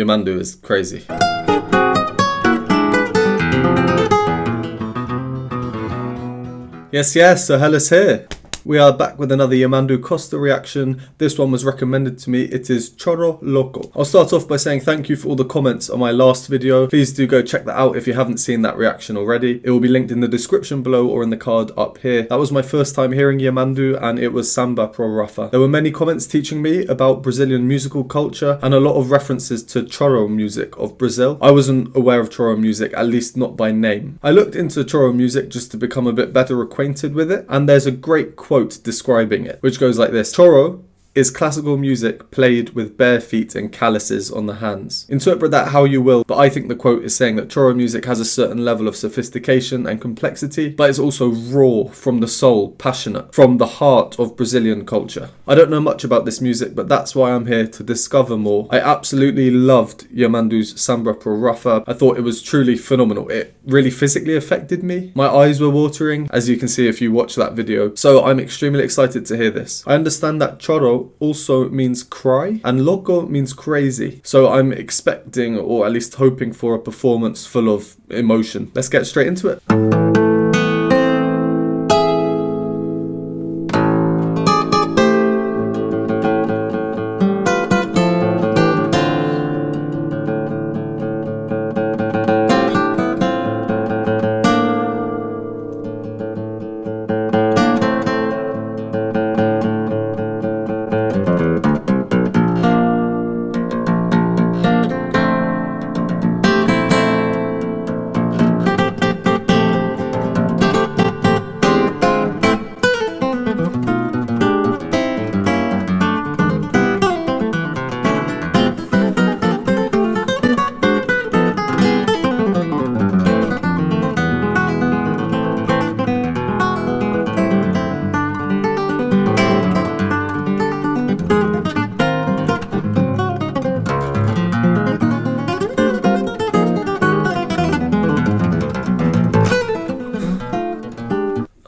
Yamandu is crazy. Yes, so Hairless here. We are back with another YAMANDU COSTA reaction. This one was recommended to me. It is CHORO LOCO. I'll start off by saying thank you for all the comments on my last video. Please do go check that out if you haven't seen that reaction already. It will be linked in the description below or in the card up here. That was my first time hearing YAMANDU and it was samba pro rafa. There were many comments teaching me about Brazilian musical culture and a lot of references to choro music of Brazil. I wasn't aware of choro music, at least not by name. I looked into choro music just to become a bit better acquainted with it, and there's a great quote describing it, which goes like this: Choro is classical music played with bare feet and calluses on the hands. Interpret that how you will, but I think the quote is saying that choro music has a certain level of sophistication and complexity, but it's also raw, from the soul, passionate, from the heart of Brazilian culture. I don't know much about this music, but that's why I'm here to discover more. I absolutely loved Yamandu's Samba Pro Rafa. I thought it was truly phenomenal. It really physically affected me. My eyes were watering, as you can see if you watch that video. So I'm extremely excited to hear this. I understand that choro also means cry and loco means crazy. So I'm expecting, or at least hoping for, a performance full of emotion. Let's get straight into it.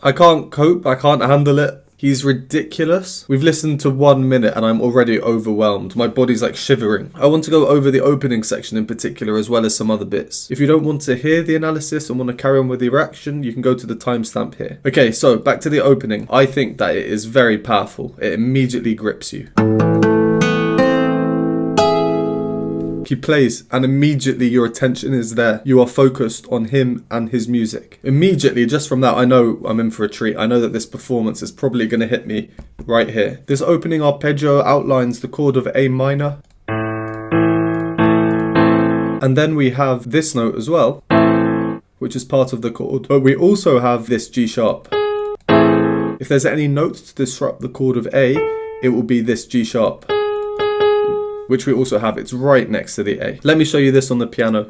I can't cope, I can't handle it. He's ridiculous. We've listened to 1 minute and I'm already overwhelmed. My body's like shivering. I want to go over the opening section in particular as well as some other bits. If you don't want to hear the analysis and want to carry on with the reaction, you can go to the timestamp here. Okay, so back to the opening. I think that it is very powerful. It immediately grips you. He plays and immediately your attention is there. You are focused on him and his music. Immediately, just from that, I know I'm in for a treat. I know that this performance is probably going to hit me right here. This opening arpeggio outlines the chord of A minor. And then we have this note as well, which is part of the chord. But we also have this G sharp. If there's any notes to disrupt the chord of A, it will be this G sharp, which we also have. It's right next to the A. Let me show you this on the piano.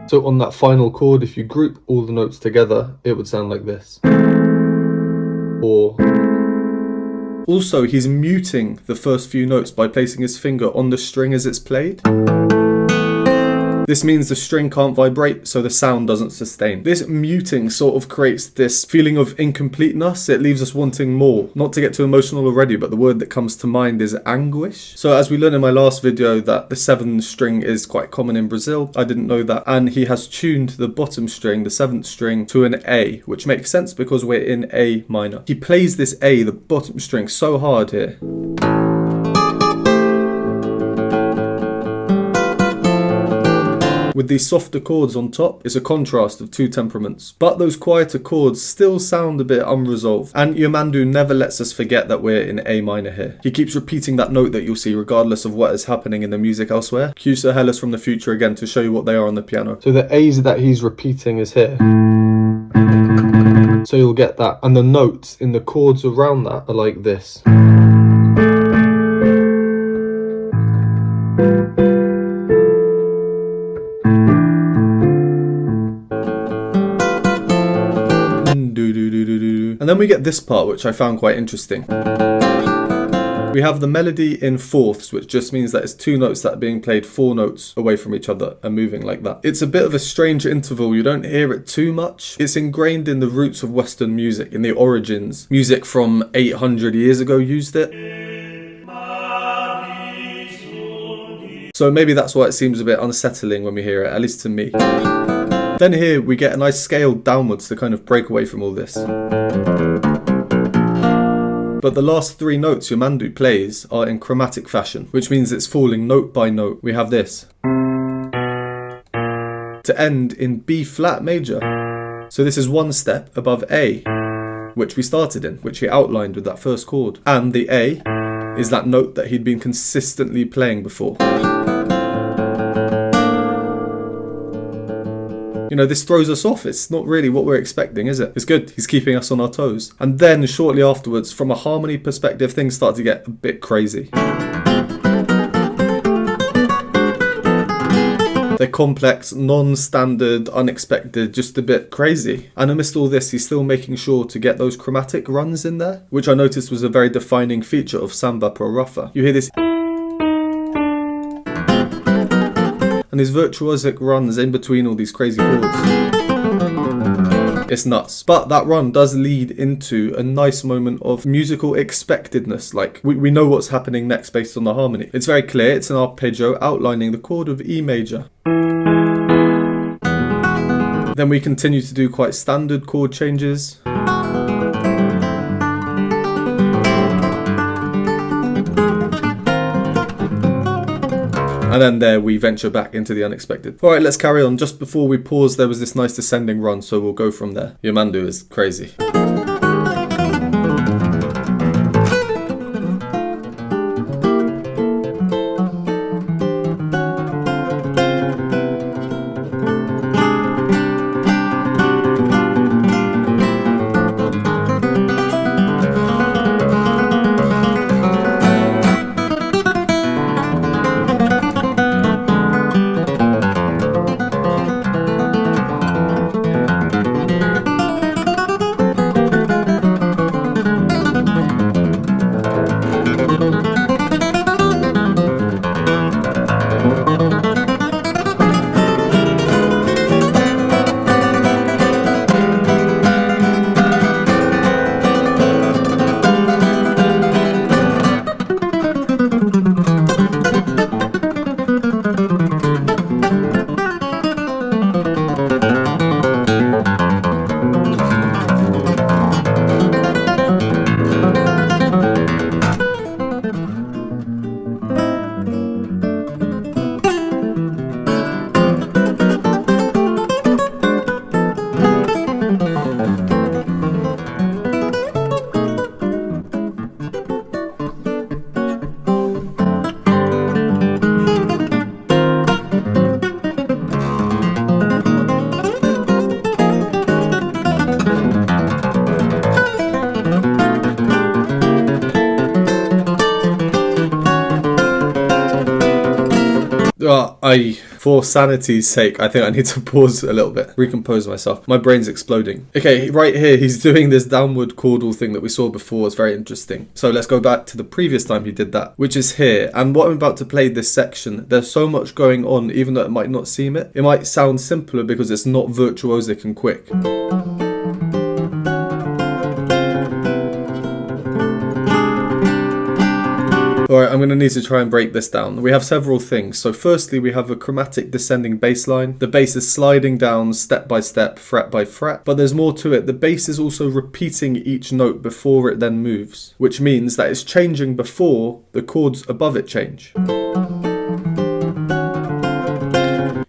So on that final chord, if you group all the notes together, it would sound like this. Or... Also, he's muting the first few notes by placing his finger on the string as it's played. This means the string can't vibrate, so the sound doesn't sustain. This muting sort of creates this feeling of incompleteness. It leaves us wanting more. Not to get too emotional already, but the word that comes to mind is anguish. So as we learned in my last video that the 7th string is quite common in Brazil, I didn't know that. And he has tuned the bottom string, the 7th string, to an A, which makes sense because we're in A minor. He plays this A, the bottom string, so hard here. With these softer chords on top, it's a contrast of two temperaments. But those quieter chords still sound a bit unresolved. And Yamandu never lets us forget that we're in A minor here. He keeps repeating that note that you'll see regardless of what is happening in the music elsewhere. Cue Sir Hairless from the future again to show you what they are on the piano. So the A's that he's repeating is here. So you'll get that. And the notes in the chords around that are like this. And then we get this part, which I found quite interesting. We have the melody in fourths, which just means that it's two notes that are being played 4 notes away from each other and moving like that. It's a bit of a strange interval. You don't hear it too much. It's ingrained in the roots of Western music, in the origins. Music from 800 years ago used it. So maybe that's why it seems a bit unsettling when we hear it, at least to me. Then here we get a nice scale downwards to kind of break away from all this. But the last 3 notes Yamandu plays are in chromatic fashion, which means it's falling note by note. We have this. To end in B flat major. So this is 1 step above A, which we started in, which he outlined with that first chord. And the A is that note that he'd been consistently playing before. You know, this throws us off. It's not really what we're expecting, is it? It's good. He's keeping us on our toes. And then shortly afterwards, from a harmony perspective, things start to get a bit crazy. They're complex, non-standard, unexpected, just a bit crazy. And amidst all this, he's still making sure to get those chromatic runs in there, which I noticed was a very defining feature of Samba Pro Ruffa. You hear this, and these virtuosic runs in between all these crazy chords. It's nuts. But that run does lead into a nice moment of musical expectedness. Like, we know what's happening next based on the harmony. It's very clear. It's an arpeggio outlining the chord of E major. Then we continue to do quite standard chord changes. And then there we venture back into the unexpected. Alright, let's carry on. Just before we pause, there was this nice descending run, so we'll go from there. Yamandu is crazy. For sanity's sake, I think I need to pause a little bit, recompose myself. My brain's exploding. Okay, right here, he's doing this downward chordal thing that we saw before. It's very interesting. So let's go back to the previous time he did that, which is here. And what I'm about to play this section, there's so much going on, even though it might not seem it. It might sound simpler because it's not virtuosic and quick. Alright, I'm going to need to try and break this down. We have several things. So firstly, we have a chromatic descending bass line. The bass is sliding down step by step, fret by fret. But there's more to it. The bass is also repeating each note before it then moves, which means that it's changing before the chords above it change.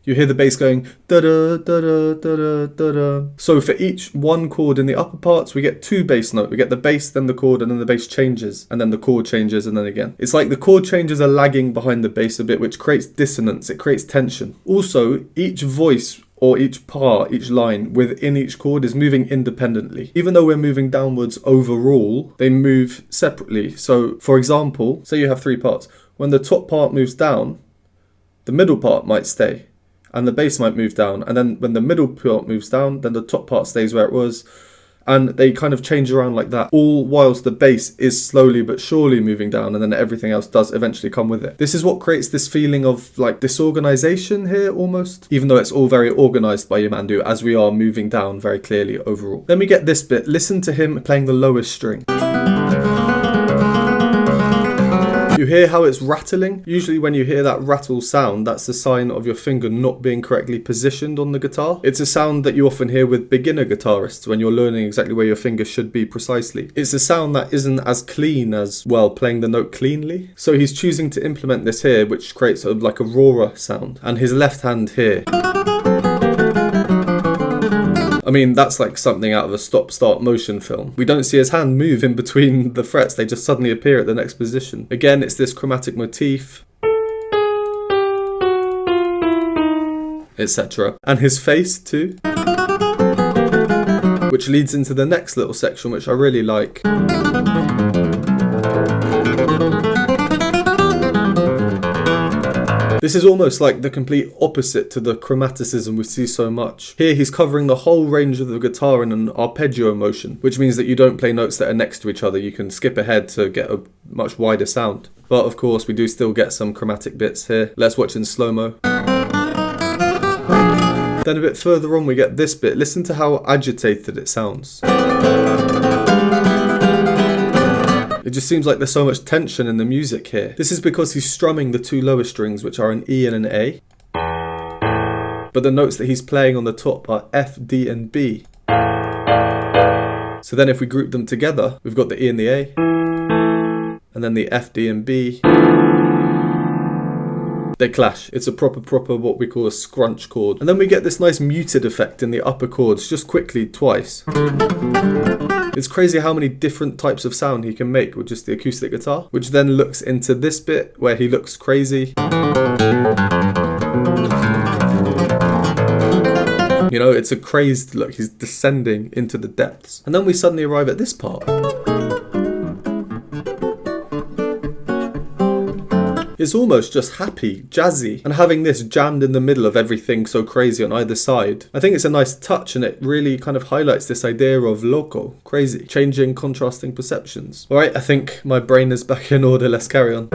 You hear the bass going da-da, da-da, da-da, da-da. So for each one chord in the upper parts, we get 2 bass notes. We get the bass, then the chord, and then the bass changes. And then the chord changes, and then again. It's like the chord changes are lagging behind the bass a bit, which creates dissonance. It creates tension. Also, each voice or each part, each line within each chord is moving independently. Even though we're moving downwards overall, they move separately. So, for example, say you have 3 parts. When the top part moves down, the middle part might stay. And the bass might move down. And then when the middle part moves down, then the top part stays where it was. And they kind of change around like that. All whilst the bass is slowly but surely moving down. And then everything else does eventually come with it. This is what creates this feeling of like disorganization here almost. Even though it's all very organized by Yamandu as we are moving down very clearly overall. Then we get this bit. Listen to him playing the lowest string. You hear how it's rattling? Usually when you hear that rattle sound, that's a sign of your finger not being correctly positioned on the guitar. It's a sound that you often hear with beginner guitarists when you're learning exactly where your finger should be precisely. It's a sound that isn't as clean as, well, playing the note cleanly. So he's choosing to implement this here, which creates sort of like a rawer sound. And his left hand here, I mean, that's like something out of a stop-start motion film. We don't see his hand move in between the frets, they just suddenly appear at the next position. Again, it's this chromatic motif, etc. And his face too, which leads into the next little section, which I really like. This is almost like the complete opposite to the chromaticism we see so much. Here he's covering the whole range of the guitar in an arpeggio motion, which means that you don't play notes that are next to each other. You can skip ahead to get a much wider sound. But of course we do still get some chromatic bits here. Let's watch in slow-mo. Then a bit further on we get this bit. Listen to how agitated it sounds. It just seems like there's so much tension in the music here. This is because he's strumming the two lower strings, which are an E and an A. But the notes that he's playing on the top are F, D and B. So then if we group them together, we've got the E and the A, and then the F, D and B. They clash. It's a proper what we call a scrunch chord. And then we get this nice muted effect in the upper chords, just quickly, twice. It's crazy how many different types of sound he can make with just the acoustic guitar, which then looks into this bit where he looks crazy. You know, it's a crazed look. He's descending into the depths. And then we suddenly arrive at this part. It's almost just happy, jazzy, and having this jammed in the middle of everything so crazy on either side. I think it's a nice touch, and it really kind of highlights this idea of loco, crazy, changing, contrasting perceptions. Alright, I think my brain is back in order, let's carry on.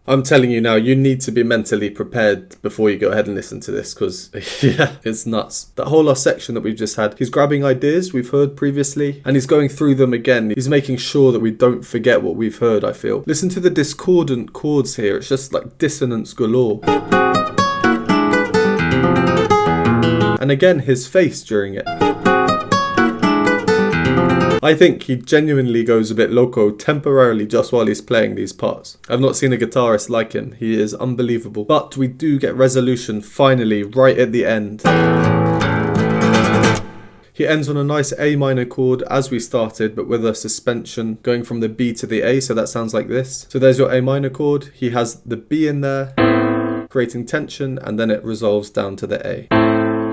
I'm telling you now, you need to be mentally prepared before you go ahead and listen to this, because, yeah, it's nuts. That whole last section that we've just had, he's grabbing ideas we've heard previously, and he's going through them again. He's making sure that we don't forget what we've heard, I feel. Listen to the discordant chords here. It's just like dissonance galore. And again, his face during it. I think he genuinely goes a bit loco temporarily just while he's playing these parts. I've not seen a guitarist like him. He is unbelievable. But we do get resolution finally right at the end. He ends on a nice A minor chord as we started, but with a suspension going from the B to the A, so that sounds like this. So there's your A minor chord. He has the B in there, creating tension, and then it resolves down to the A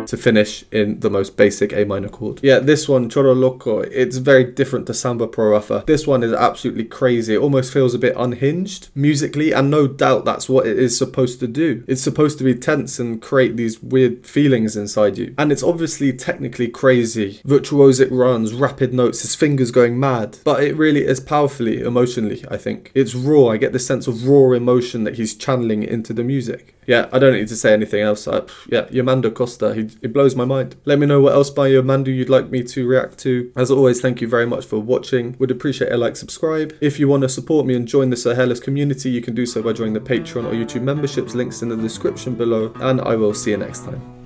to finish in the most basic A minor chord. Yeah, this one, CHORO LOCO, it's very different to Samba Pro Raffa. This one is absolutely crazy. It almost feels a bit unhinged musically, and no doubt that's what it is supposed to do. It's supposed to be tense and create these weird feelings inside you. And it's obviously technically crazy. Virtuosic runs, rapid notes, his fingers going mad. But it really is powerfully, emotionally, I think. It's raw. I get this sense of raw emotion that he's channeling into the music. Yeah, I don't need to say anything else. Yeah, YAMANDU COSTA, it blows my mind. Let me know what else by Yamandu you'd like me to react to. As always, thank you very much for watching. Would appreciate a like, subscribe. If you want to support me and join this Hairless community, you can do so by joining the Patreon or YouTube memberships, links in the description below, and I will see you next time.